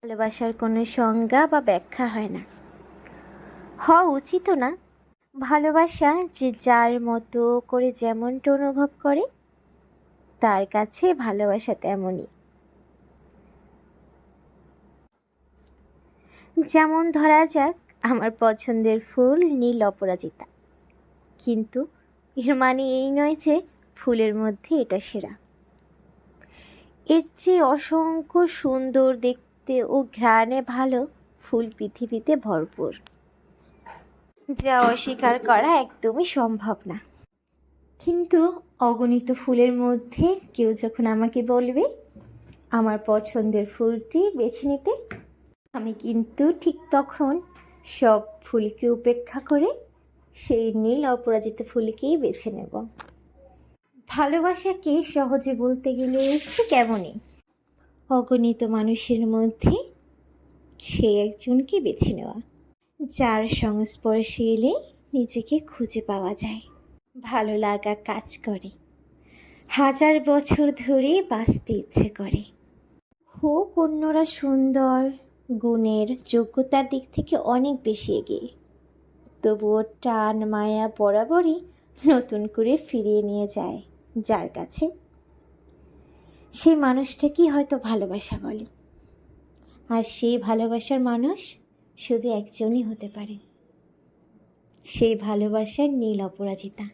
ভালোবাসার কোনো সংজ্ঞা বা ব্যাখ্যা হয় না, হওয়া উচিতও না। ভালোবাসা যে যার মতো করে যেমনটা অনুভব করে তার কাছে ভালোবাসা তেমনই। যেমন ধরা যাক, আমার পছন্দের ফুল নীল অপরাজিতা, কিন্তু এর মানে এই নয় যে ফুলের মধ্যে এটা সেরা। এর চেয়ে অসংখ্য সুন্দর দেখতে ও ঘ্রাণে ভালো ফুল পৃথিবীতে ভরপুর, যা অস্বীকার করা একদমই সম্ভব না। কিন্তু অগণিত ফুলের মধ্যে কেউ যখন আমাকে বলবে আমার পছন্দের ফুলটি বেছে নিতে, আমি কিন্তু ঠিক তখন সব ফুলকে উপেক্ষা করে সেই নীল অপরাজিতা ফুলকেই বেছে নেব। ভালোবাসাকে সহজে বলতে গেলে ঠিক এমনই, অগণিত মানুষের মধ্যে সে একজনকে বেছে নেওয়া, যার সংস্পর্শে এলে নিজেকে খুঁজে পাওয়া যায়, ভালো লাগা কাজ করে, হাজার বছর ধরে বাঁচতে ইচ্ছে করে। হোক অন্যরা সুন্দর, গুণের, যোগ্যতার দিক থেকে অনেক বেশি এগিয়ে, তবুও টান মায়া বরাবরই নতুন করে ফিরিয়ে নিয়ে যায় যার কাছে। সেই মানুষটাকেই হয়তো ভালোবাসা বলে, আর সেই ভালোবাসার মানুষ শুধু একজনই হতে পারে, সেই ভালোবাসার নীল অপরাজিতা।